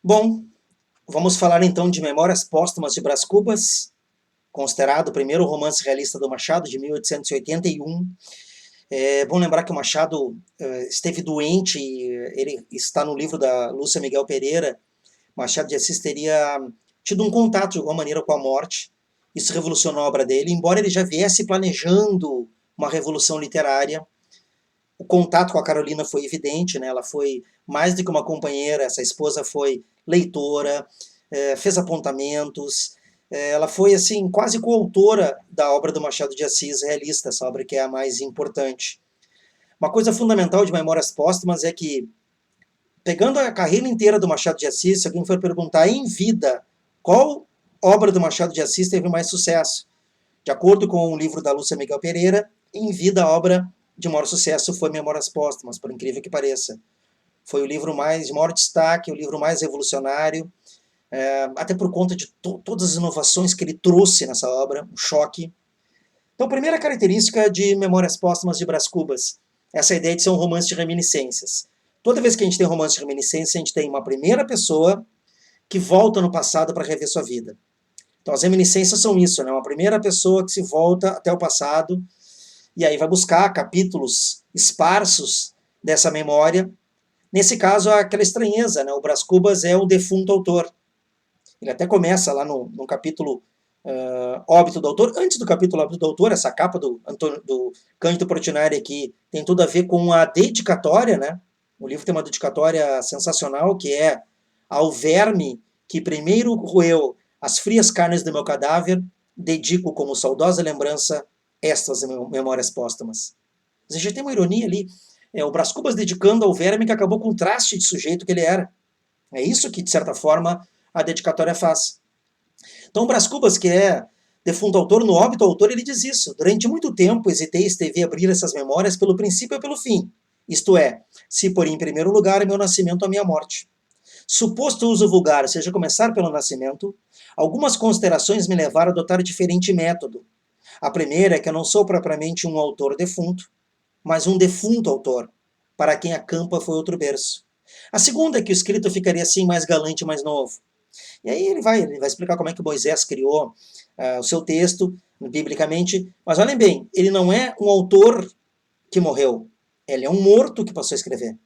Bom, vamos falar então de Memórias Póstumas de Brás Cubas, considerado o primeiro romance realista do Machado, de 1881. É bom lembrar que o Machado esteve doente, ele está no livro da Lúcia Miguel Pereira. Machado de Assis teria tido um contato de alguma maneira com a morte. Isso revolucionou a obra dele, embora ele já viesse planejando uma revolução literária. O contato com a Carolina foi evidente, né? Ela foi mais do que uma companheira, essa esposa foi leitora, fez apontamentos, ela foi assim quase coautora da obra do Machado de Assis realista, essa obra que é a mais importante. Uma coisa fundamental de Memórias Póstumas é que, pegando a carreira inteira do Machado de Assis, se alguém for perguntar em vida qual obra do Machado de Assis teve mais sucesso, de acordo com o livro da Lúcia Miguel Pereira, em vida a obra de maior sucesso foi Memórias Póstumas, por incrível que pareça. Foi o livro mais de maior destaque, o livro mais revolucionário, até por conta de todas as inovações que ele trouxe nessa obra, um choque. Então, primeira característica de Memórias Póstumas de Brás Cubas, essa ideia de ser um romance de reminiscências. Toda vez que a gente tem romance de reminiscência, a gente tem uma primeira pessoa que volta no passado para rever sua vida. Então, as reminiscências são isso, né? Uma primeira pessoa que se volta até o passado e aí vai buscar capítulos esparsos dessa memória. Nesse caso, há aquela estranheza, né? O Brás Cubas é o defunto autor. Ele até começa lá no capítulo Óbito do Autor. Antes do capítulo Óbito do Autor, essa capa do Cândido Portinari aqui tem tudo a ver com a dedicatória, né? O livro tem uma dedicatória sensacional, que é ao verme que primeiro roeu as frias carnes do meu cadáver, dedico como saudosa lembrança estas memórias póstumas. A gente tem uma ironia ali. É o Brás Cubas dedicando ao verme que acabou com o traste de sujeito que ele era. É isso que, de certa forma, a dedicatória faz. Então, Brás Cubas, que é defunto autor, no óbito autor, ele diz isso. Durante muito tempo hesitei e esteve a abrir essas memórias pelo princípio e pelo fim. Isto é, se por em primeiro lugar meu nascimento a minha morte. Suposto uso vulgar seja começar pelo nascimento, algumas considerações me levaram a adotar diferente método. A primeira é que eu não sou propriamente um autor defunto, mas um defunto autor, para quem a campa foi outro berço. A segunda é que o escrito ficaria assim mais galante e mais novo. E aí ele vai explicar como é que Moisés criou o seu texto, biblicamente. Mas olhem bem, ele não é um autor que morreu. Ele é um morto que passou a escrever.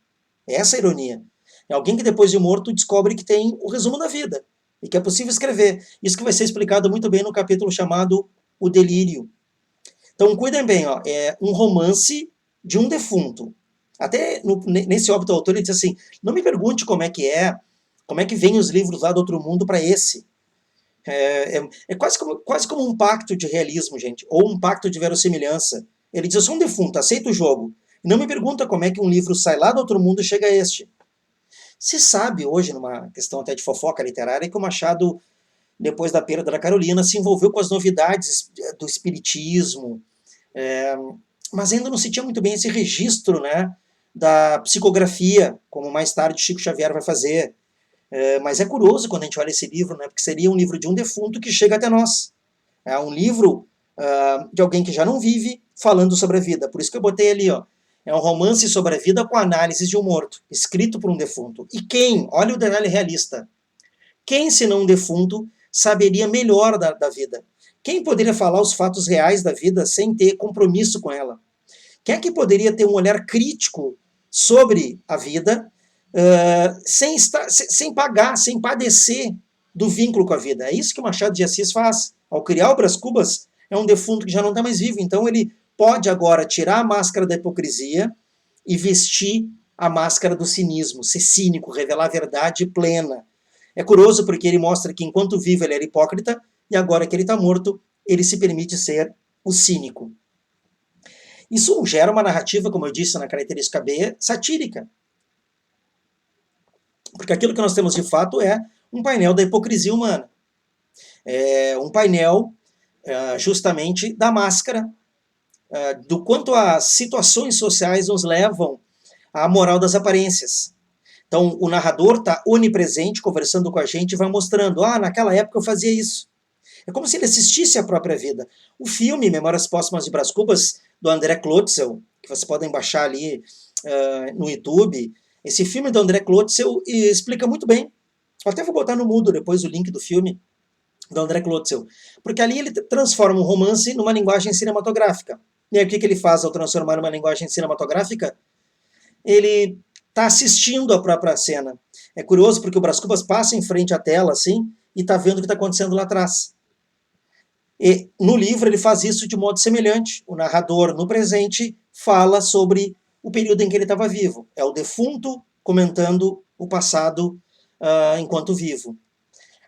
É essa a ironia. É alguém que depois de morto descobre que tem o resumo da vida e que é possível escrever. Isso que vai ser explicado muito bem no capítulo chamado O Delírio. Então, cuidem bem, ó, é um romance de um defunto. Até nesse óbito autor ele diz assim, não me pergunte como é que vem os livros lá do outro mundo para esse. É quase como um pacto de realismo, gente, ou um pacto de verossimilhança. Ele diz, eu sou um defunto, aceito o jogo. E não me pergunta como é que um livro sai lá do outro mundo e chega a este. Se sabe hoje, numa questão até de fofoca literária, que o Machado, depois da perda da Carolina, se envolveu com as novidades do espiritismo, é, mas ainda não se tinha muito bem esse registro, né, da psicografia, como mais tarde Chico Xavier vai fazer. Mas é curioso quando a gente olha esse livro, né, porque seria um livro de um defunto que chega até nós. É um livro de alguém que já não vive falando sobre a vida. Por isso que eu botei ali, ó. É um romance sobre a vida com análise de um morto, escrito por um defunto. E quem, olha o detalhe realista, quem, se não um defunto, saberia melhor da vida? Quem poderia falar os fatos reais da vida sem ter compromisso com ela? Quem é que poderia ter um olhar crítico sobre a vida sem pagar, sem padecer do vínculo com a vida? É isso que o Machado de Assis faz. Ao criar o Brás Cubas, é um defunto que já não está mais vivo. Então ele pode agora tirar a máscara da hipocrisia e vestir a máscara do cinismo, ser cínico, revelar a verdade plena. É curioso porque ele mostra que enquanto vivo ele era hipócrita e agora que ele está morto, ele se permite ser o cínico. Isso gera uma narrativa, como eu disse na característica B, satírica. Porque aquilo que nós temos de fato é um painel da hipocrisia humana. É um painel justamente da máscara, do quanto as situações sociais nos levam à moral das aparências. Então, o narrador está onipresente, conversando com a gente, e vai mostrando, naquela época eu fazia isso. É como se ele assistisse à própria vida. O filme Memórias Póstumas de Brás Cubas, do André Klotzel, que vocês podem baixar ali no YouTube, esse filme do André Klotzel explica muito bem Eu até vou botar no mudo depois o link do filme do André Klotzel, porque ali ele transforma um romance numa linguagem cinematográfica. E aí o que ele faz ao transformar numa linguagem cinematográfica? Ele está assistindo a própria cena. É curioso porque o Brás Cubas passa em frente à tela assim e está vendo o que está acontecendo lá atrás. E no livro ele faz isso de modo semelhante. O narrador, no presente, fala sobre o período em que ele estava vivo. É o defunto comentando o passado enquanto vivo.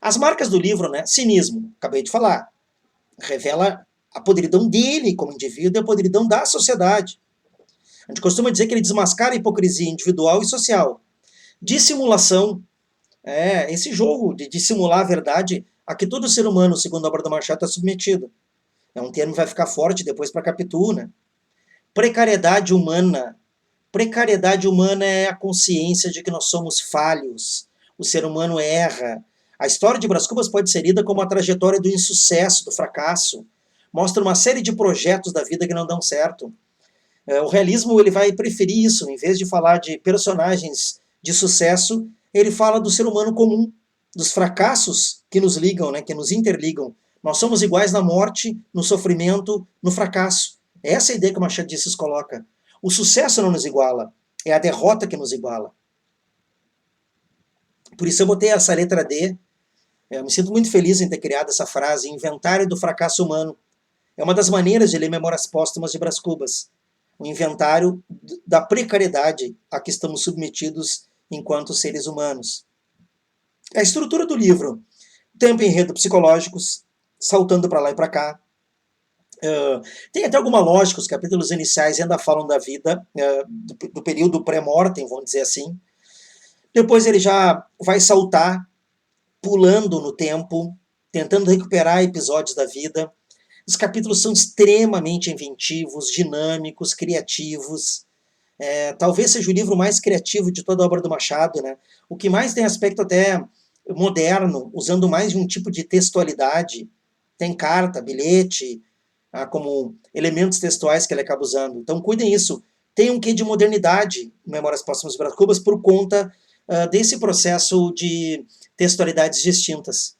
As marcas do livro, né? Cinismo, acabei de falar, revela a podridão dele como indivíduo e a podridão da sociedade. A gente costuma dizer que ele desmascara a hipocrisia individual e social. Dissimulação, esse jogo de dissimular a verdade a que todo ser humano, segundo a obra do Machado, está submetido. É um termo que vai ficar forte depois para Capitu, né? Precariedade humana. Precariedade humana é a consciência de que nós somos falhos. O ser humano erra. A história de Brás Cubas pode ser lida como a trajetória do insucesso, do fracasso. Mostra uma série de projetos da vida que não dão certo. O realismo ele vai preferir isso. Em vez de falar de personagens de sucesso, ele fala do ser humano comum, dos fracassos que nos ligam, né, que nos interligam. Nós somos iguais na morte, no sofrimento, no fracasso. É essa a ideia que o Machado de Assis coloca. O sucesso não nos iguala, é a derrota que nos iguala. Por isso eu botei essa letra D. Eu me sinto muito feliz em ter criado essa frase, inventário do fracasso humano. É uma das maneiras de ler Memórias Póstumas de Brás Cubas. O inventário da precariedade a que estamos submetidos enquanto seres humanos. A estrutura do livro. Tempo e enredo psicológicos, saltando para lá e para cá. Tem até alguma lógica, os capítulos iniciais ainda falam da vida, do período pré-mortem, vamos dizer assim. Depois ele já vai saltar, pulando no tempo, tentando recuperar episódios da vida. Os capítulos são extremamente inventivos, dinâmicos, criativos. Talvez seja o livro mais criativo de toda a obra do Machado, né? O que mais tem aspecto até moderno, usando mais de um tipo de textualidade. Tem carta, bilhete, como elementos textuais que ele acaba usando. Então cuidem isso. Tem um quê de modernidade em Memórias Póstumas de Brás Cubas por conta desse processo de textualidades distintas.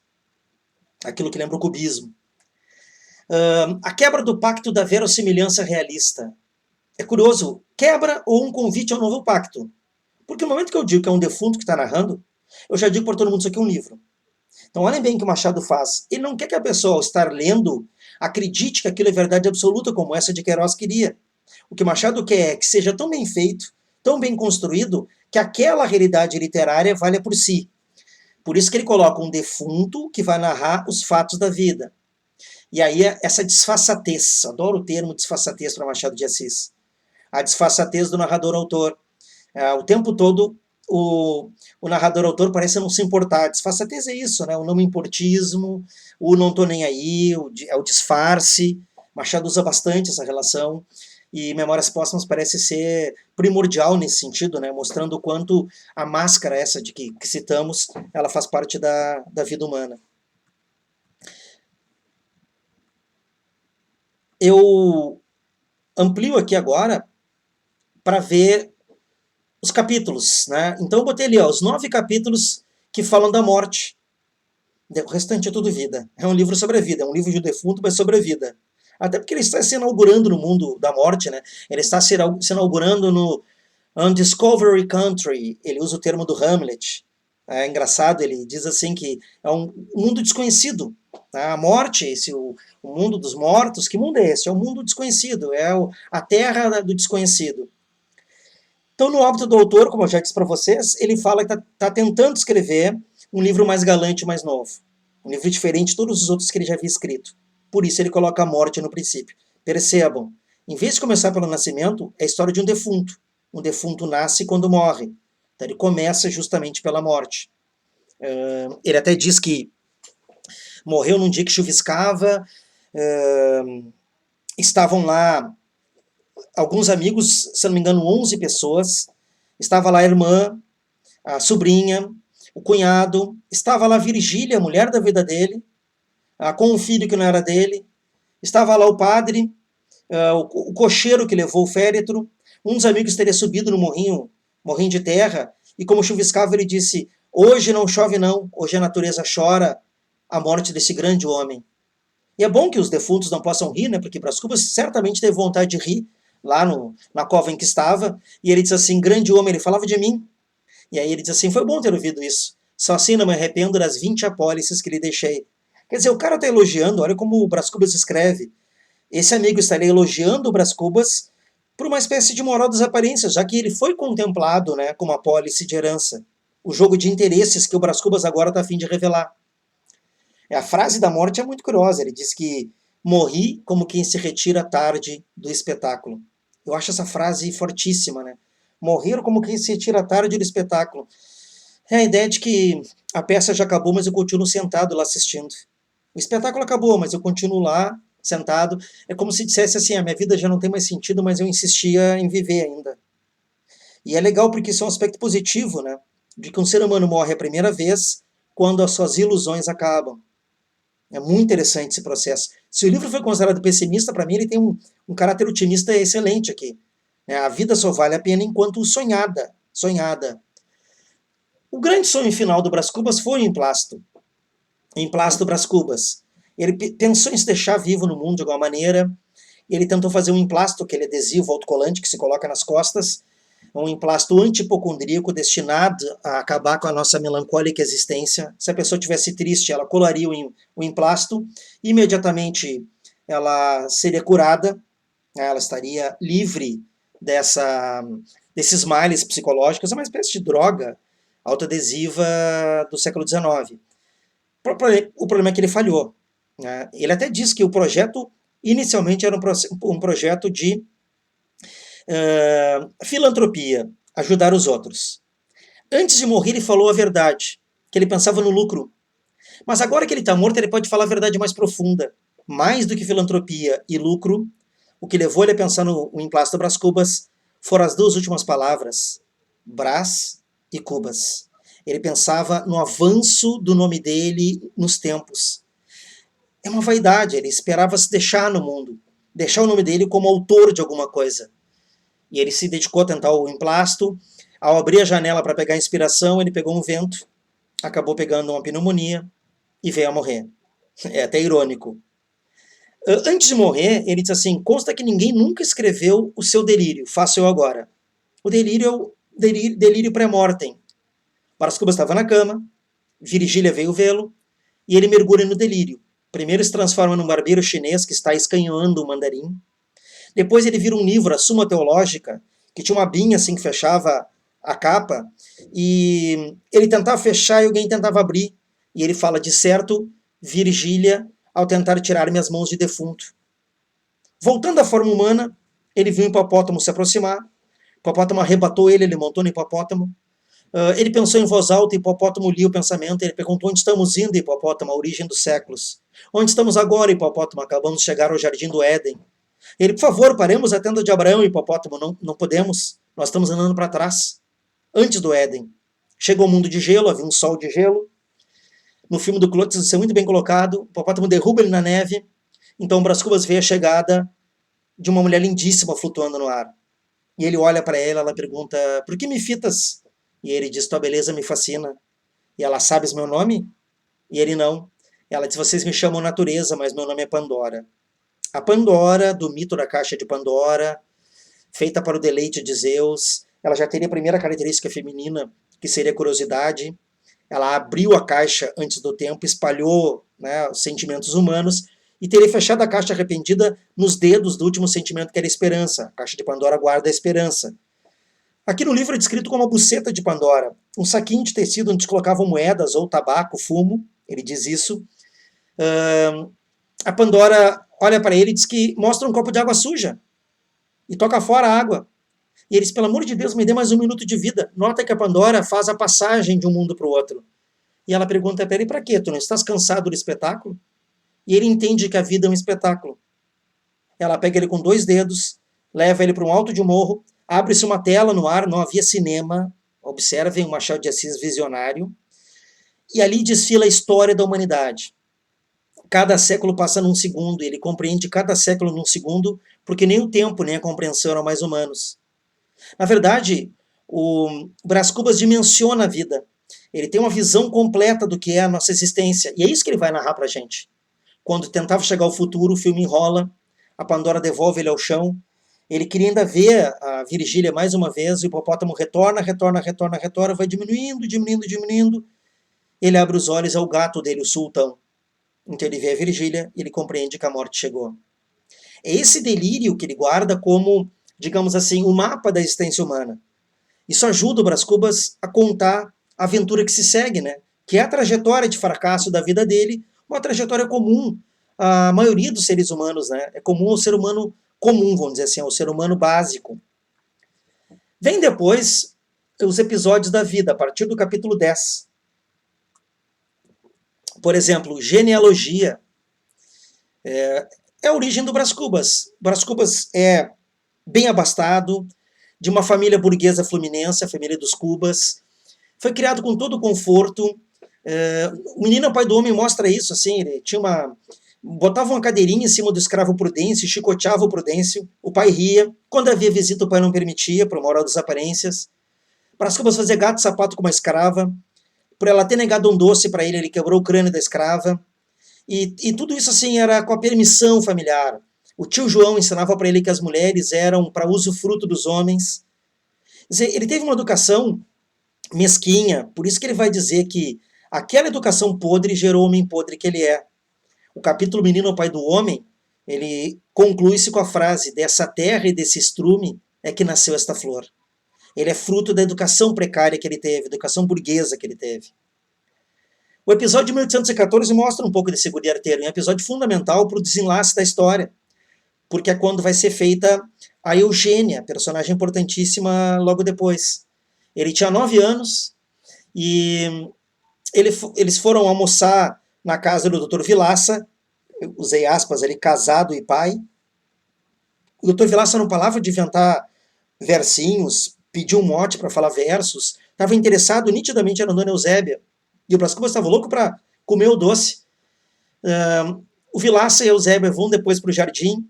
Aquilo que lembra o cubismo. A quebra do pacto da verossimilhança realista. É curioso, quebra ou um convite ao novo pacto. Porque no momento que eu digo que é um defunto que está narrando, eu já digo para todo mundo isso aqui é um livro. Então olhem bem o que o Machado faz. Ele não quer que a pessoa, ao estar lendo, acredite que aquilo é verdade absoluta, como essa de Queiroz queria. O que o Machado quer é que seja tão bem feito, tão bem construído, que aquela realidade literária valha por si. Por isso que ele coloca um defunto que vai narrar os fatos da vida. E aí essa disfarçatez, adoro o termo disfarçatez para Machado de Assis. A disfarçatez do narrador-autor. O tempo todo o narrador-autor parece não se importar. Disfarçatez é isso, né? O não importismo, o não tô nem aí, é o disfarce. Machado usa bastante essa relação. E Memórias Póstumas parece ser primordial nesse sentido, né? Mostrando o quanto a máscara essa de que citamos, ela faz parte da vida humana. Eu amplio aqui agora para ver os capítulos, né? Então eu botei ali, os 9 capítulos que falam da morte. O restante é tudo vida. É um livro sobre a vida, é um livro de defunto, mas sobre a vida. Até porque ele está se inaugurando no mundo da morte, né? Ele está se inaugurando no Undiscovery Country. Ele usa o termo do Hamlet. É engraçado, ele diz assim que é um mundo desconhecido. A morte, o mundo dos mortos, que mundo é esse? É um mundo desconhecido, é a terra do desconhecido. Então, no Óbito do Autor, como eu já disse para vocês, ele fala que está tentando escrever um livro mais galante, mais novo. Um livro diferente de todos os outros que ele já havia escrito. Por isso ele coloca a morte no princípio. Percebam, em vez de começar pelo nascimento, é a história de um defunto. Um defunto nasce quando morre. Então ele começa justamente pela morte. Ele até diz que morreu num dia que chuviscava, estavam lá alguns amigos, se não me engano 11 pessoas, estava lá a irmã, a sobrinha, o cunhado, estava lá Virgília, a mulher da vida dele, com um filho que não era dele, estava lá o padre, o cocheiro que levou o féretro, um dos amigos teria subido no morrinho de terra, e como chuviscava ele disse, Hoje não chove não, hoje a natureza chora a morte desse grande homem. E é bom que os defuntos não possam rir, né? Porque Brás Cubas certamente teve vontade de rir lá na cova em que estava. E ele diz assim, grande homem, ele falava de mim. E aí ele diz assim, foi bom ter ouvido isso. Só assim não me arrependo das 20 apólices que lhe deixei. Quer dizer, o cara está elogiando, olha como o Brás Cubas escreve. Esse amigo estaria elogiando o Brás Cubas por uma espécie de moral das aparências, já que ele foi contemplado, né, como apólice de herança. O jogo de interesses que o Brás Cubas agora está a fim de revelar. A frase da morte é muito curiosa. Ele diz que morri como quem se retira tarde do espetáculo. Eu acho essa frase fortíssima, né? Morrer como quem se retira tarde do espetáculo. É a ideia de que a peça já acabou, mas eu continuo sentado lá assistindo. O espetáculo acabou, mas eu continuo lá, sentado. É como se dissesse assim, a minha vida já não tem mais sentido, mas eu insistia em viver ainda. E é legal porque isso é um aspecto positivo, né? De que um ser humano morre a primeira vez quando as suas ilusões acabam. É muito interessante esse processo. Se o livro foi considerado pessimista, para mim ele tem um caráter otimista excelente aqui. A vida só vale a pena enquanto sonhada. Sonhada. O grande sonho final do Brás Cubas foi o Emplasto. Emplasto Brás Cubas. Ele pensou em se deixar vivo no mundo de alguma maneira. Ele tentou fazer um emplasto, aquele adesivo autocolante que se coloca nas costas, um emplasto antipocondríaco destinado a acabar com a nossa melancólica existência. Se a pessoa estivesse triste, ela colaria o emplasto, imediatamente ela seria curada, ela estaria livre desses males psicológicos. É uma espécie de droga autoadesiva do século XIX. O problema é que ele falhou. Ele até diz que o projeto inicialmente era um projeto de filantropia, ajudar os outros. Antes de morrer, ele falou a verdade, que ele pensava no lucro. Mas agora que ele está morto, ele pode falar a verdade mais profunda. Mais do que filantropia e lucro, o que levou ele a pensar no Emplasto Brás Cubas foram as duas últimas palavras, Brás e Cubas. Ele pensava no avanço do nome dele nos tempos. É uma vaidade, ele esperava se deixar no mundo, deixar o nome dele como autor de alguma coisa. E ele se dedicou a tentar o emplasto. Ao abrir a janela para pegar inspiração, ele pegou um vento, acabou pegando uma pneumonia e veio a morrer. É até irônico. Antes de morrer, ele disse assim, consta que ninguém nunca escreveu o seu delírio, faço eu agora. O delírio é o delírio pré-mortem. Brás Cubas estava na cama, Virgília veio vê-lo, e ele mergulha no delírio. Primeiro se transforma num barbeiro chinês que está escanhoando o mandarim. Depois ele vira um livro, a Suma Teológica, que tinha uma abinha assim que fechava a capa, e ele tentava fechar e alguém tentava abrir. E ele fala, de certo, Virgília, ao tentar tirar minhas mãos de defunto. Voltando à forma humana, ele viu o hipopótamo se aproximar, o hipopótamo arrebatou ele montou no hipopótamo. Ele pensou em voz alta, o hipopótamo lia o pensamento, ele perguntou, onde estamos indo, hipopótamo, a origem dos séculos? Onde estamos agora, hipopótamo? Acabamos de chegar ao jardim do Éden. Ele, por favor, paremos a tenda de Abraão, hipopótamo, não podemos, nós estamos andando para trás. Antes do Éden. Chegou o mundo de gelo, havia um sol de gelo. No filme do Klotz, isso é muito bem colocado, o hipopótamo derruba ele na neve, então Brás Cubas vê a chegada de uma mulher lindíssima flutuando no ar. E ele olha para ela pergunta, por que me fitas? E ele diz, tua beleza me fascina. E ela, sabes meu nome? E ele, não. Ela diz, vocês me chamam natureza, mas meu nome é Pandora. A Pandora, do mito da caixa de Pandora, feita para o deleite de Zeus, ela já teria a primeira característica feminina, que seria a curiosidade. Ela abriu a caixa antes do tempo, espalhou, né, os sentimentos humanos, e teria fechado a caixa arrependida nos dedos do último sentimento, que era a esperança. A caixa de Pandora guarda a esperança. Aqui no livro é descrito como a buceta de Pandora, um saquinho de tecido onde se colocavam moedas ou tabaco, fumo, ele diz isso. A Pandora olha para ele e diz que mostra um copo de água suja e toca fora a água. E ele diz, pelo amor de Deus, me dê mais um minuto de vida. Nota que a Pandora faz a passagem de um mundo para o outro. E ela pergunta para ele, para quê? Tu não estás cansado do espetáculo? E ele entende que a vida é um espetáculo. Ela pega ele com 2 dedos, leva ele para um alto de um morro, abre-se uma tela no ar, não havia cinema, observem o Machado de Assis visionário, e ali desfila a história da humanidade. Cada século passa num segundo, e ele compreende cada século num segundo, porque nem o tempo nem a compreensão eram mais humanos. Na verdade, o Brás Cubas dimensiona a vida. Ele tem uma visão completa do que é a nossa existência. E é isso que ele vai narrar pra gente. Quando tentava chegar ao futuro, o filme enrola, a Pandora devolve ele ao chão. Ele queria ainda ver a Virgília mais uma vez, e o hipopótamo retorna, vai diminuindo, diminuindo, diminuindo. Ele abre os olhos, é o gato dele, o sultão. Então ele vê a Virgília e ele compreende que a morte chegou. É esse delírio que ele guarda como, digamos assim, o mapa da existência humana. Isso ajuda o Brás Cubas a contar a aventura que se segue, né? Que é a trajetória de fracasso da vida dele, uma trajetória comum à maioria dos seres humanos, né? É comum ao ser humano comum, vamos dizer assim, ao ser humano básico. Vem depois os episódios da vida, a partir do capítulo 10. Por exemplo, genealogia. É a origem do Brás Cubas. Brás Cubas é bem abastado, de uma família burguesa fluminense, a família dos Cubas. Foi criado com todo o conforto. O Menino é o Pai do Homem mostra isso, assim, ele tinha botava uma cadeirinha em cima do escravo Prudêncio, chicoteava o Prudêncio, o pai ria. Quando havia visita, o pai não permitia, por moral das aparências. Brás Cubas fazia gato e sapato com uma escrava. Por ela ter negado um doce para ele, ele quebrou o crânio da escrava. E tudo isso assim era com a permissão familiar. O tio João ensinava para ele que as mulheres eram para usufruto dos homens. Quer dizer, ele teve uma educação mesquinha, por isso que ele vai dizer que aquela educação podre gerou o homem podre que ele é. O capítulo Menino é o Pai do Homem, ele conclui-se com a frase: dessa terra e desse estrume é que nasceu esta flor. Ele é fruto da educação precária que ele teve, educação burguesa que ele teve. O episódio de 1814 mostra um pouco desse guri arteiro, é um episódio fundamental para o desenlace da história, porque é quando vai ser feita a Eugênia, personagem importantíssima logo depois. Ele tinha 9 anos e eles foram almoçar na casa do Dr. Vilaça, usei aspas ali, casado e pai. O Dr. Vilaça não falava de inventar versinhos, pediu um mote para falar versos, estava interessado nitidamente na Dona Eusébia. E o Brás Cubas estava louco para comer o doce. O Vilaça e a Eusébia vão depois para o jardim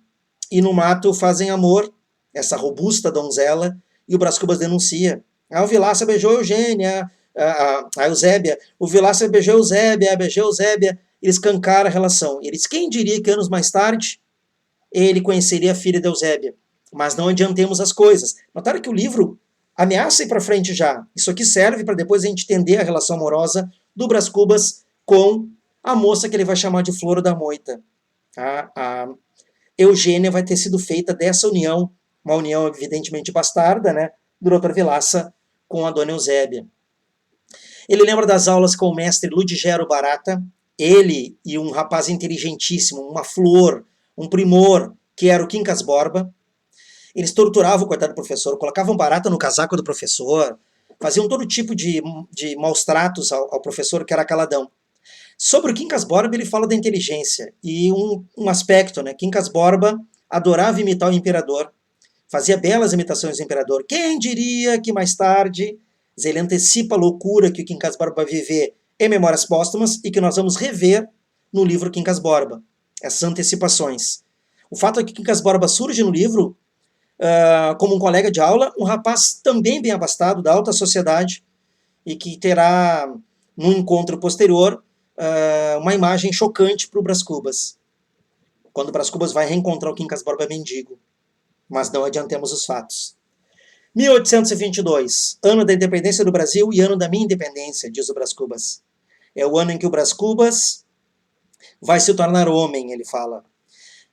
e no mato fazem amor, essa robusta donzela, e o Brás Cubas denuncia. O Vilaça beijou a Eugênia, a Eusébia, o Vilaça beijou a Eusébia, beijou a Eusébia, eles cancaram a relação. Eles, quem diria que anos mais tarde ele conheceria a filha de Eusébia? Mas não adiantemos as coisas. Notaram que o livro ameaça ir para frente já. Isso aqui serve para depois a gente entender a relação amorosa do Brás Cubas com a moça que ele vai chamar de Flor da Moita. A Eugênia vai ter sido feita dessa união, uma união evidentemente bastarda, né, do Dr. Vilaça com a Dona Eusébia. Ele lembra das aulas com o mestre Ludigero Barata, ele e um rapaz inteligentíssimo, uma flor, um primor, que era o Quincas Borba. Eles torturavam o coitado do professor, colocavam barata no casaco do professor, faziam todo tipo de maus tratos ao professor, que era caladão. Sobre o Quincas Borba, ele fala da inteligência, e um aspecto, né? Quincas Borba adorava imitar o imperador, fazia belas imitações do imperador. Quem diria que mais tarde ele antecipa a loucura que o Quincas Borba vai viver em Memórias Póstumas e que nós vamos rever no livro Quincas Borba, essas antecipações. O fato é que Quincas Borba surge no livro como um colega de aula, um rapaz também bem abastado, da alta sociedade, e que terá, num encontro posterior, uma imagem chocante para o Brás Cubas, quando o Brás Cubas vai reencontrar o Quincas Borba mendigo. Mas não adiantemos os fatos. 1822, ano da independência do Brasil e ano da minha independência, diz o Brás Cubas. É o ano em que o Brás Cubas vai se tornar homem, ele fala.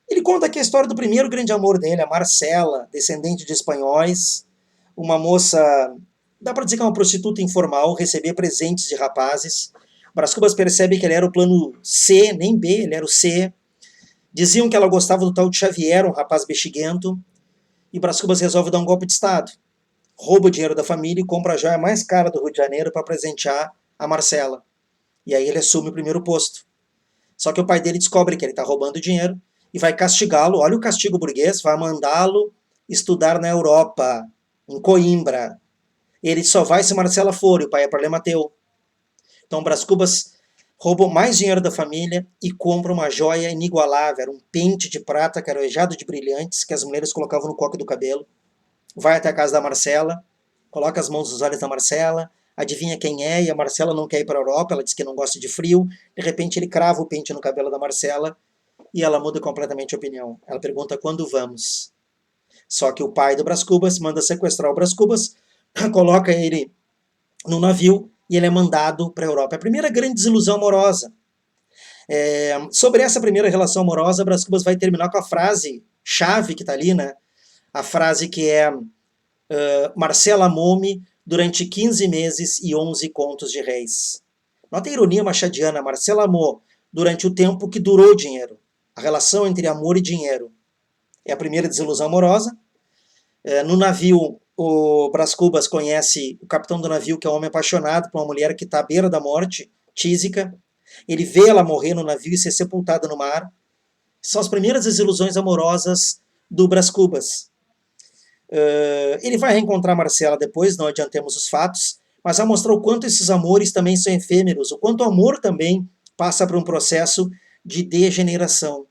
Ele conta aqui a história do primeiro grande amor dele, a Marcela, descendente de espanhóis, uma moça, dá para dizer que é uma prostituta informal, recebia presentes de rapazes. Brás Cubas percebe que ele era o plano C, nem B, ele era o C. Diziam que ela gostava do tal de Xavier, um rapaz bexiguento, e Brás Cubas resolve dar um golpe de Estado. Rouba o dinheiro da família e compra a joia mais cara do Rio de Janeiro para presentear a Marcela. E aí ele assume o primeiro posto. Só que o pai dele descobre que ele está roubando o dinheiro e vai castigá-lo, olha o castigo burguês, vai mandá-lo estudar na Europa, em Coimbra. Ele só vai se Marcela for, e o pai é problema teu. Então Brás Cubas rouba mais dinheiro da família e compra uma joia inigualável, era um pente de prata carojado de brilhantes que as mulheres colocavam no coque do cabelo. Vai até a casa da Marcela, coloca as mãos nos olhos da Marcela, adivinha quem é, e a Marcela não quer ir para a Europa, ela diz que não gosta de frio, de repente ele crava o pente no cabelo da Marcela, e ela muda completamente a opinião. Ela pergunta quando vamos. Só que o pai do Brás Cubas manda sequestrar o Brás Cubas, coloca ele no navio e ele é mandado para a Europa. É a primeira grande desilusão amorosa. Sobre essa primeira relação amorosa, Brás Cubas vai terminar com a frase chave que está ali, né? A frase que é Marcela amou-me durante 15 meses e 11 contos de réis. Nota a ironia machadiana, Marcela amou durante o tempo que durou o dinheiro. A relação entre amor e dinheiro é a primeira desilusão amorosa. No navio, o Brás Cubas conhece o capitão do navio, que é um homem apaixonado por uma mulher que está à beira da morte, Tísica. Ele vê ela morrer no navio e ser sepultada no mar. São as primeiras desilusões amorosas do Brás Cubas. Ele vai reencontrar Marcela depois, não adiantemos os fatos, mas vai mostrar o quanto esses amores também são efêmeros, o quanto o amor também passa por um processo de degeneração.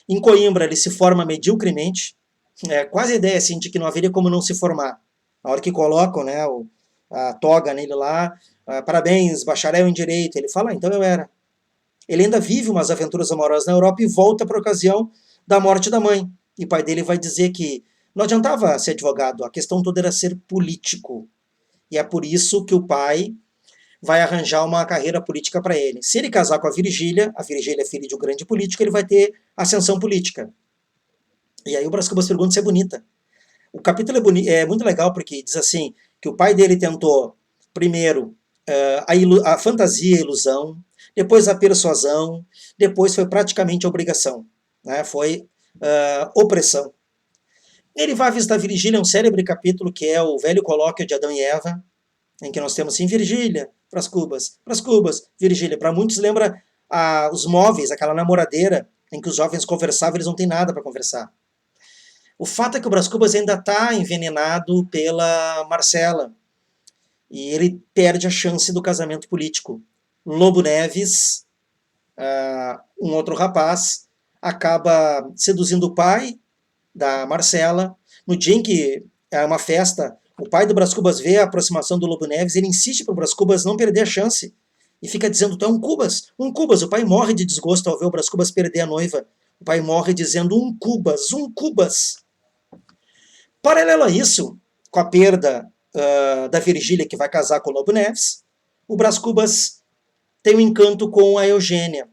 Em Coimbra, ele se forma mediocremente, quase a ideia assim, de que não haveria como não se formar. Na hora que colocam, né, a toga nele lá, parabéns, bacharel em Direito, ele fala, então eu era. Ele ainda vive umas aventuras amorosas na Europa e volta por ocasião da morte da mãe. E o pai dele vai dizer que não adiantava ser advogado, a questão toda era ser político. E é por isso que o pai vai arranjar uma carreira política para ele. Se ele casar com a Virgília é filha de um grande político, ele vai ter ascensão política. E aí o Brás Cubas pergunta se é bonita. O capítulo é muito legal porque diz assim, que o pai dele tentou, primeiro, a fantasia e a ilusão, depois a persuasão, depois foi praticamente a obrigação, né? Foi opressão. Ele vai visitar Virgília, um célebre capítulo que é o velho colóquio de Adão e Eva, em que nós temos assim, Virgília, Brás Cubas, Virgília. Para muitos lembra os móveis, aquela namoradeira em que os jovens conversavam, eles não têm nada para conversar. O fato é que o Brás Cubas ainda está envenenado pela Marcela, e ele perde a chance do casamento político. Lobo Neves, um outro rapaz, acaba seduzindo o pai da Marcela. No dia em que é uma festa, o pai do Brás Cubas vê a aproximação do Lobo Neves, ele insiste para o Brás Cubas não perder a chance. E fica dizendo, tu é um Cubas, um Cubas. O pai morre de desgosto ao ver o Brás Cubas perder a noiva. O pai morre dizendo, um Cubas, um Cubas. Paralelo a isso, com a perda da Virgília, que vai casar com o Lobo Neves, o Brás Cubas tem um encanto com a Eugênia.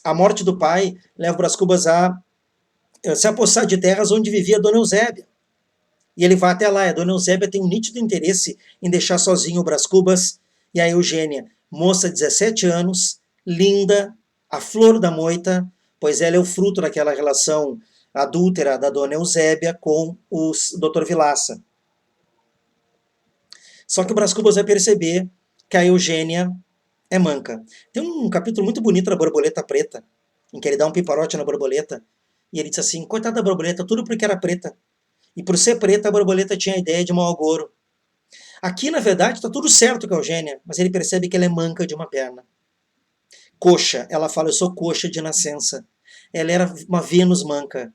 A morte do pai leva o Brás Cubas a se apossar de terras onde vivia a Dona Eusébia. E ele vai até lá, a Dona Eusébia tem um nítido interesse em deixar sozinho o Brás Cubas e a Eugênia, moça de 17 anos, linda, a flor da moita, pois ela é o fruto daquela relação adúltera da Dona Eusébia com o Dr. Vilaça. Só que o Brás Cubas vai perceber que a Eugênia é manca. Tem um capítulo muito bonito da Borboleta Preta, em que ele dá um piparote na borboleta, e ele diz assim, coitada da borboleta, tudo porque era preta. E por ser preta, a borboleta tinha a ideia de mau agouro. Aqui, na verdade, está tudo certo com a Eugênia, mas ele percebe que ela é manca de uma perna. Coxa, ela fala, eu sou coxa de nascença. Ela era uma Vênus manca.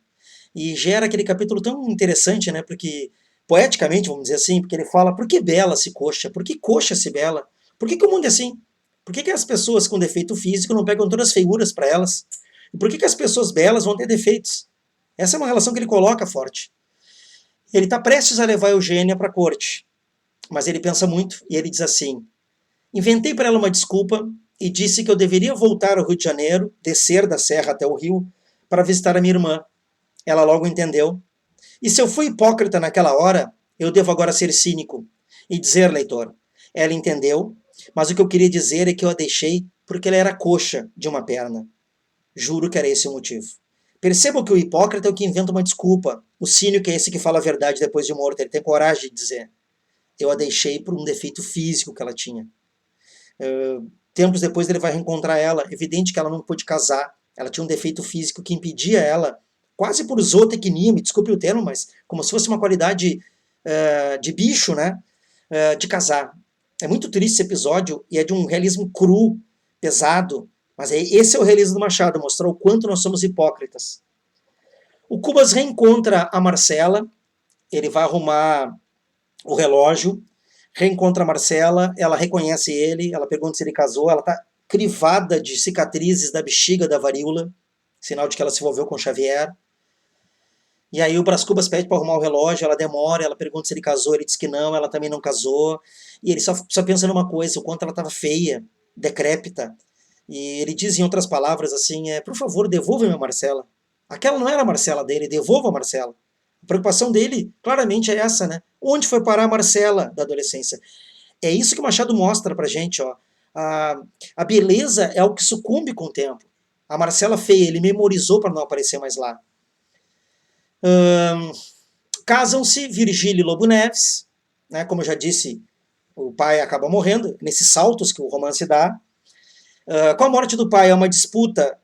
E gera aquele capítulo tão interessante, né? Porque, poeticamente, vamos dizer assim, porque ele fala, por que bela se coxa? Por que coxa se bela? Por que o mundo é assim? Por que as pessoas com defeito físico não pegam todas as feiuras para elas? E por que as pessoas belas vão ter defeitos? Essa é uma relação que ele coloca forte. Ele está prestes a levar a Eugênia para a corte, mas ele pensa muito e ele diz assim, inventei para ela uma desculpa e disse que eu deveria voltar ao Rio de Janeiro, descer da serra até o Rio, para visitar a minha irmã. Ela logo entendeu. E se eu fui hipócrita naquela hora, eu devo agora ser cínico e dizer, leitor, ela entendeu, mas o que eu queria dizer é que eu a deixei porque ela era coxa de uma perna. Juro que era esse o motivo. Percebam que o hipócrita é o que inventa uma desculpa. O cínico é esse que fala a verdade depois de morto. Ele tem coragem de dizer. Eu a deixei por um defeito físico que ela tinha. Tempos depois ele vai reencontrar ela. Evidente que ela não pôde casar. Ela tinha um defeito físico que impedia ela, quase por zootecnia, me desculpe o termo, mas como se fosse uma qualidade de bicho, né? De casar. É muito triste esse episódio e é de um realismo cru, pesado. Mas esse é o realismo do Machado, mostrar o quanto nós somos hipócritas. O Cubas reencontra a Marcela, ele vai arrumar o relógio, reencontra a Marcela, ela reconhece ele, ela pergunta se ele casou, ela está crivada de cicatrizes da bexiga da varíola, sinal de que ela se envolveu com Xavier. E aí o Brás Cubas pede para arrumar o relógio, ela demora, ela pergunta se ele casou, ele diz que não, ela também não casou. E ele só pensa numa coisa, o quanto ela estava feia, decrépita. E ele diz em outras palavras assim, por favor, devolva minha Marcela. Aquela não era a Marcela dele, devolva a Marcela. A preocupação dele claramente é essa, né? Onde foi parar a Marcela da adolescência? É isso que Machado mostra pra gente, ó. A beleza é o que sucumbe com o tempo. A Marcela feia, ele memorizou para não aparecer mais lá. Casam-se Virgílio e Lobo Neves, né? Como eu já disse, o pai acaba morrendo, nesses saltos que o romance dá. Com a morte do pai, é uma disputa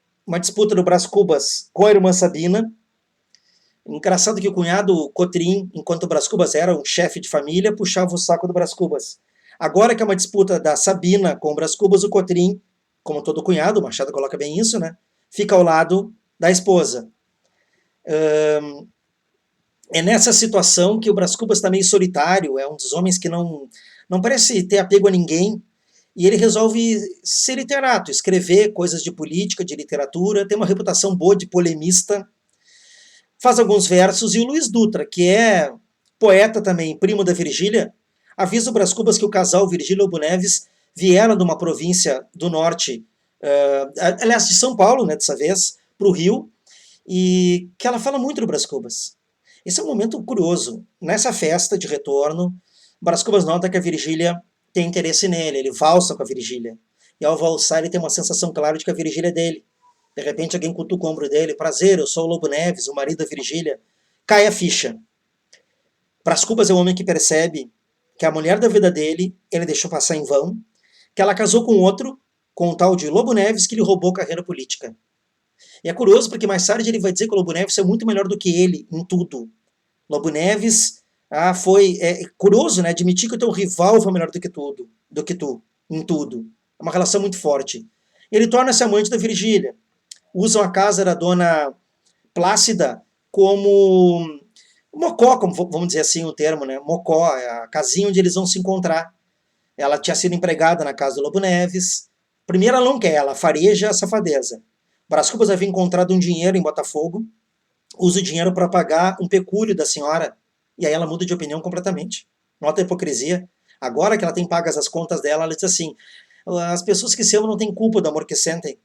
do Brás Cubas com a irmã Sabina. Engraçado que o cunhado Cotrim, enquanto o Brás Cubas era um chefe de família, puxava o saco do Brás Cubas. Agora que é uma disputa da Sabina com o Brás Cubas, o Cotrim, como todo cunhado, o Machado coloca bem isso, né? Fica ao lado da esposa. É nessa situação que o Brás Cubas está meio solitário, é um dos homens que não parece ter apego a ninguém, e ele resolve ser literato, escrever coisas de política, de literatura, tem uma reputação boa de polemista, faz alguns versos, e o Luiz Dutra, que é poeta também, primo da Virgília, avisa o Brás Cubas que o casal Virgílio e Lobo Neves vieram de uma província do norte, aliás, de São Paulo, né, dessa vez, para o Rio, e que ela fala muito do Brás Cubas. Esse é um momento curioso. Nessa festa de retorno, Brás Cubas nota que a Virgília tem interesse nele, ele valsa com a Virgília. E ao valsar ele tem uma sensação clara de que a Virgília é dele. De repente alguém cutuca o ombro dele, prazer, eu sou o Lobo Neves, o marido da Virgília. Cai a ficha. Brás Cubas é o homem que percebe que a mulher da vida dele, ele deixou passar em vão, que ela casou com outro, com um tal de Lobo Neves, que lhe roubou a carreira política. E é curioso porque mais tarde ele vai dizer que o Lobo Neves é muito melhor do que ele em tudo. Lobo Neves foi curioso, né? Admitir que o teu rival foi melhor do que tu em tudo. É uma relação muito forte. Ele torna-se amante da Virgília. Usam a casa da dona Plácida como mocó, como vamos dizer assim o termo, né? Mocó, é a casinha onde eles vão se encontrar. Ela tinha sido empregada na casa do Lobo Neves. Primeiro ela não quer, ela fareja a safadeza. Brás Cubas havia encontrado um dinheiro em Botafogo, usa o dinheiro para pagar um pecúlio da senhora, e aí ela muda de opinião completamente. Nota a hipocrisia. Agora que ela tem pagas as contas dela, ela diz assim, as pessoas que se amam não têm culpa do amor que sentem.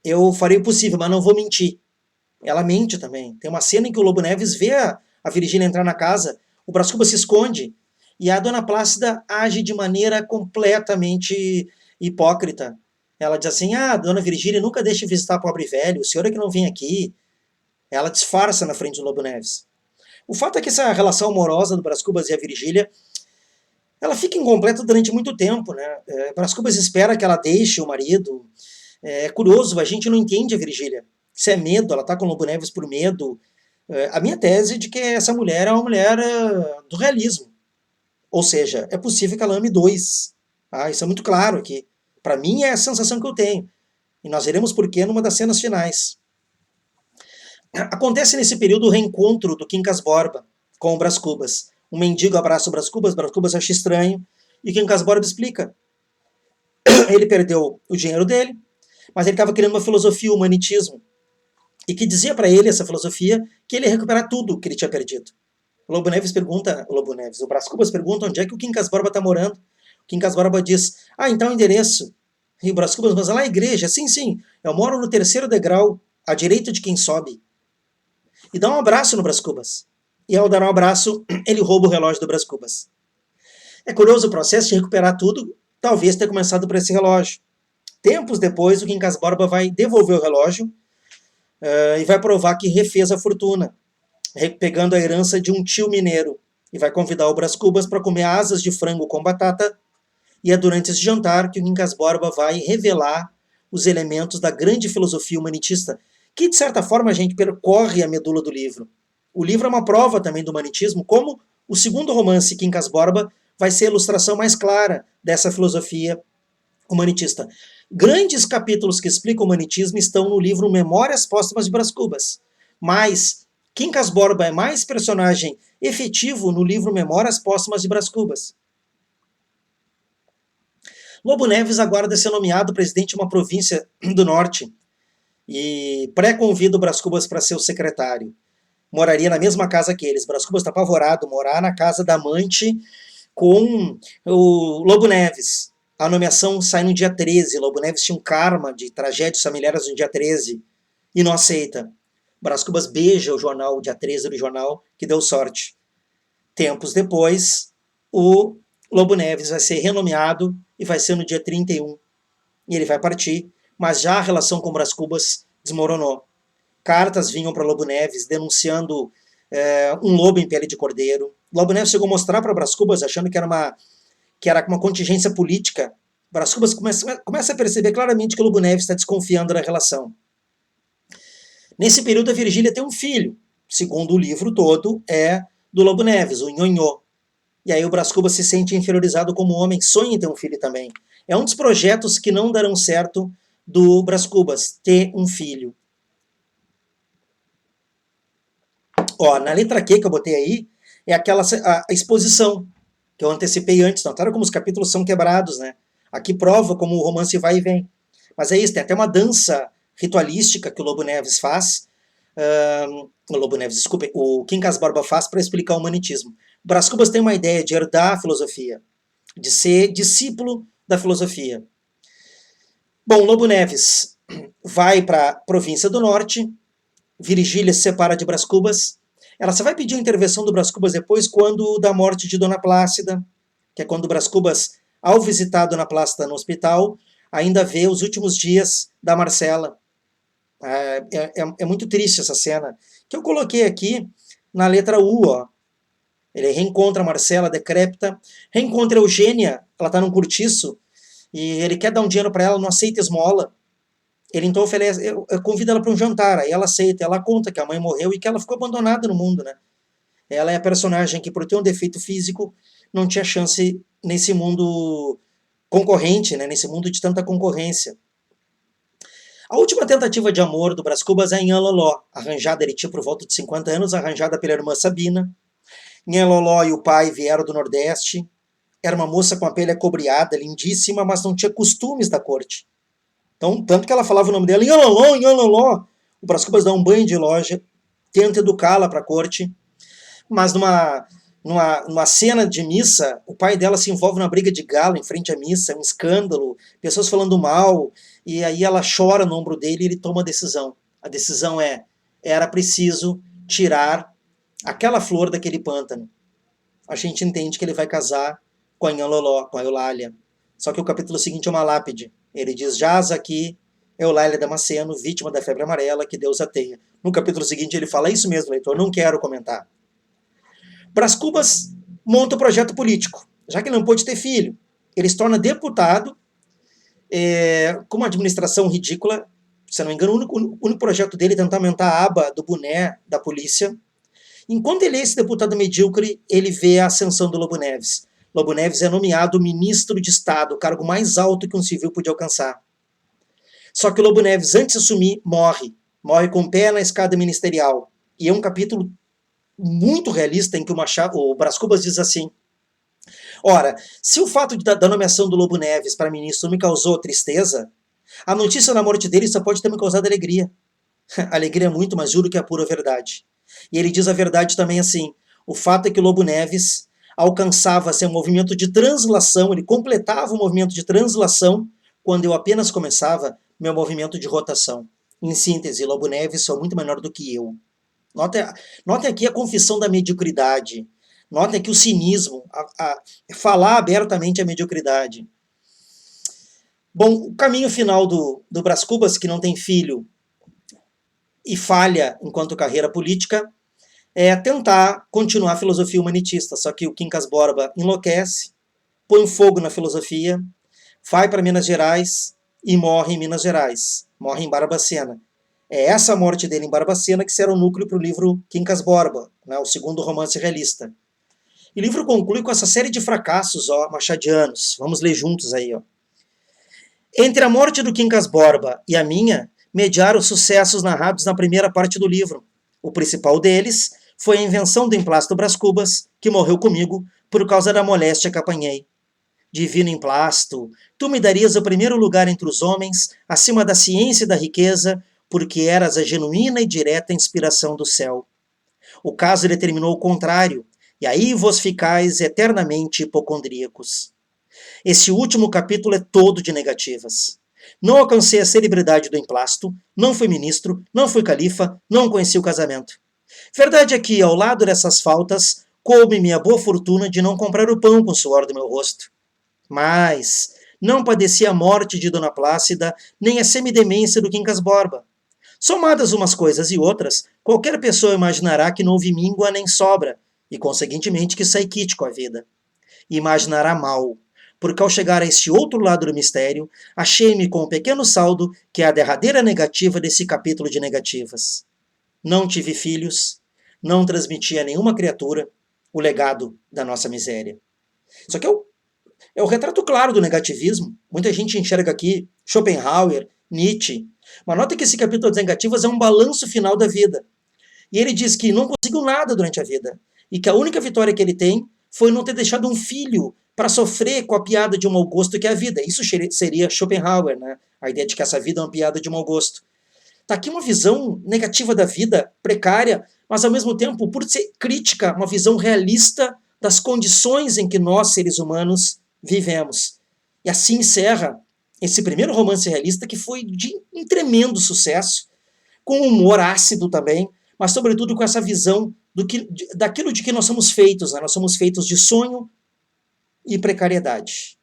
Eu farei o possível, mas não vou mentir. Ela mente também. Tem uma cena em que o Lobo Neves vê a Virgília entrar na casa, o Brás Cubas se esconde, e a dona Plácida age de maneira completamente hipócrita. Ela diz assim, dona Virgília, nunca deixe de visitar pobre velho, o senhor é que não vem aqui. Ela disfarça na frente do Lobo Neves. O fato é que essa relação amorosa do Brás Cubas e a Virgília, ela fica incompleta durante muito tempo, né? Brás Cubas espera que ela deixe o marido. É curioso, a gente não entende a Virgília. Isso é medo, ela está com o Lobo Neves por medo. A minha tese é de que essa mulher é uma mulher do realismo. Ou seja, é possível que ela ame dois. Isso é muito claro aqui. Para mim é a sensação que eu tenho. E nós veremos porquê numa das cenas finais. Acontece nesse período o reencontro do Quincas Borba com o Brás Cubas. Um mendigo abraça o Brás Cubas acha estranho, e Quincas Borba explica. Ele perdeu o dinheiro dele, mas ele estava querendo uma filosofia, o humanitismo, e que dizia para ele, essa filosofia, que ele ia recuperar tudo que ele tinha perdido. O Brás Cubas pergunta onde é que o Quincas Borba está morando. O Quincas Borba diz, então o endereço. E o Brás Cubas, mas lá a igreja, sim, eu moro no 3º degrau, à direita de quem sobe. E dá um abraço no Brás Cubas. E ao dar um abraço, ele rouba o relógio do Brás Cubas. É curioso o processo de recuperar tudo, talvez tenha começado por esse relógio. Tempos depois, o Quincas Borba vai devolver o relógio e vai provar que refez a fortuna, pegando a herança de um tio mineiro. E vai convidar o Brás Cubas para comer asas de frango com batata. E é durante esse jantar que o Quincas Borba vai revelar os elementos da grande filosofia humanitista, que de certa forma a gente percorre a medula do livro. O livro é uma prova também do humanitismo, como o segundo romance, Quincas Borba, vai ser a ilustração mais clara dessa filosofia humanitista. Grandes capítulos que explicam o humanitismo estão no livro Memórias Póstumas de Brás Cubas, mas Quincas Borba é mais personagem efetivo no livro Memórias Póstumas de Brás Cubas. Lobo Neves aguarda ser nomeado presidente de uma província do norte e pré-convida o Brás Cubas para ser o secretário. Moraria na mesma casa que eles. Brás Cubas está apavorado, morar na casa da amante com o Lobo Neves. A nomeação sai no dia 13. Lobo Neves tinha um karma de tragédias familiares no dia 13 e não aceita. Brás Cubas beija o jornal, o dia 13 do jornal, que deu sorte. Tempos depois, o Lobo Neves vai ser renomeado e vai ser no dia 31. E ele vai partir, mas já a relação com Brás Cubas desmoronou. Cartas vinham para Lobo Neves denunciando um lobo em pele de cordeiro. Lobo Neves chegou a mostrar para Brás Cubas, achando que era uma contingência política. Brás Cubas começa a perceber claramente que o Lobo Neves está desconfiando da relação. Nesse período, a Virgília tem um filho. Segundo o livro todo, é do Lobo Neves, o Nhonhô. E aí o Brás Cubas se sente inferiorizado como homem, sonha em ter um filho também. É um dos projetos que não darão certo do Brás Cubas, ter um filho. Ó, na letra Q que eu botei aí, é a exposição, que eu antecipei antes. Notaram como os capítulos são quebrados, né? Aqui prova como o romance vai e vem. Mas é isso, tem até uma dança ritualística que o Lobo Neves faz, o Quincas Borba faz para explicar o humanitismo. Brás Cubas tem uma ideia de herdar a filosofia, de ser discípulo da filosofia. Bom, Lobo Neves vai para a província do norte, Virgília se separa de Brás Cubas, ela só vai pedir a intervenção do Brás Cubas depois da morte de Dona Plácida, que é quando o Brás Cubas, ao visitar a Dona Plácida no hospital, ainda vê os últimos dias da Marcela. É muito triste essa cena, que eu coloquei aqui na letra U. Ó. Ele reencontra a Marcela decrépita, reencontra a Eugênia, ela está num cortiço, e ele quer dar um dinheiro para ela, não aceita esmola. Ele então oferece, convida ela para um jantar, aí ela aceita, ela conta que a mãe morreu e que ela ficou abandonada no mundo, né? Ela é a personagem que, por ter um defeito físico, não tinha chance nesse mundo concorrente, né? Nesse mundo de tanta concorrência. A última tentativa de amor do Brás Cubas é em Loló, arranjada, ele tinha por volta de 50 anos, arranjada pela irmã Sabina. Loló e o pai vieram do Nordeste. Era uma moça com a pele acobreada, lindíssima, mas não tinha costumes da corte. Então, tanto que ela falava o nome dela, Loló. O Brás Cubas dá um banho de loja, tenta educá-la para a corte, mas numa cena de missa, o pai dela se envolve numa briga de galo em frente à missa, um escândalo, pessoas falando mal, e aí ela chora no ombro dele e ele toma a decisão. A decisão era preciso tirar aquela flor daquele pântano. A gente entende que ele vai casar com a Loló, com a Eulália. Só que o capítulo seguinte é uma lápide. Ele diz, jaz aqui Eulália Damasceno, vítima da febre amarela, que Deus a tenha. No capítulo seguinte ele fala, isso mesmo, leitor, não quero comentar. Brás Cubas monta o projeto político. Já que ele não pôde ter filho, ele se torna deputado, com uma administração ridícula. Se não me engano, o único projeto dele é tentar aumentar a aba do boné da polícia. Enquanto ele é esse deputado medíocre, ele vê a ascensão do Lobo Neves. Lobo Neves é nomeado ministro de Estado, o cargo mais alto que um civil podia alcançar. Só que o Lobo Neves, antes de assumir, morre. Morre com o pé na escada ministerial. E é um capítulo muito realista em que o Brás Cubas diz assim, ora, se o fato da nomeação do Lobo Neves para ministro me causou tristeza, a notícia da morte dele só pode ter me causado alegria. Alegria muito, mas juro que é a pura verdade. E ele diz a verdade também assim, o fato é que o Lobo Neves alcançava seu movimento de translação, ele completava o movimento de translação quando eu apenas começava meu movimento de rotação. Em síntese, Lobo Neves sou muito menor do que eu. Notem aqui a confissão da mediocridade. Notem aqui o cinismo, falar abertamente a mediocridade. Bom, o caminho final do Brás Cubas, que não tem filho e falha enquanto carreira política, é tentar continuar a filosofia humanitista. Só que o Quincas Borba enlouquece, põe fogo na filosofia, vai para Minas Gerais e morre em Minas Gerais. Morre em Barbacena. É essa morte dele em Barbacena que será o núcleo para o livro Quincas Borba, né, o segundo romance realista. E o livro conclui com essa série de fracassos machadianos. Vamos ler juntos aí. Ó. Entre a morte do Quincas Borba e a minha, mediaram os sucessos narrados na primeira parte do livro. O principal deles foi a invenção do emplasto Brás Cubas, que morreu comigo por causa da moléstia que apanhei. Divino emplasto, tu me darias o primeiro lugar entre os homens, acima da ciência e da riqueza, porque eras a genuína e direta inspiração do céu. O caso determinou o contrário, e aí vos ficais eternamente hipocondríacos. Esse último capítulo é todo de negativas. Não alcancei a celebridade do emplasto, não fui ministro, não fui califa, não conheci o casamento. Verdade é que, ao lado dessas faltas, coube-me a boa fortuna de não comprar o pão com o suor do meu rosto. Mas não padeci a morte de Dona Plácida, nem a semidemência do Quincas Borba. Somadas umas coisas e outras, qualquer pessoa imaginará que não houve míngua nem sobra, e conseguintemente que saí quite com a vida. Imaginará mal, porque ao chegar a este outro lado do mistério, achei-me com um pequeno saldo que é a derradeira negativa desse capítulo de negativas. Não tive filhos, não transmiti a nenhuma criatura o legado da nossa miséria. Isso aqui é o retrato claro do negativismo. Muita gente enxerga aqui Schopenhauer, Nietzsche. Mas nota que esse capítulo das negativas é um balanço final da vida. E ele diz que não conseguiu nada durante a vida. E que a única vitória que ele tem foi não ter deixado um filho para sofrer com a piada de um mau gosto que é a vida. Isso seria Schopenhauer, né? A ideia de que essa vida é uma piada de mau gosto. Está aqui uma visão negativa da vida, precária, mas ao mesmo tempo, por ser crítica, uma visão realista das condições em que nós, seres humanos, vivemos. E assim encerra esse primeiro romance realista que foi de um tremendo sucesso, com humor ácido também, mas sobretudo com essa visão daquilo de que nós somos feitos, né? Nós somos feitos de sonho e precariedade.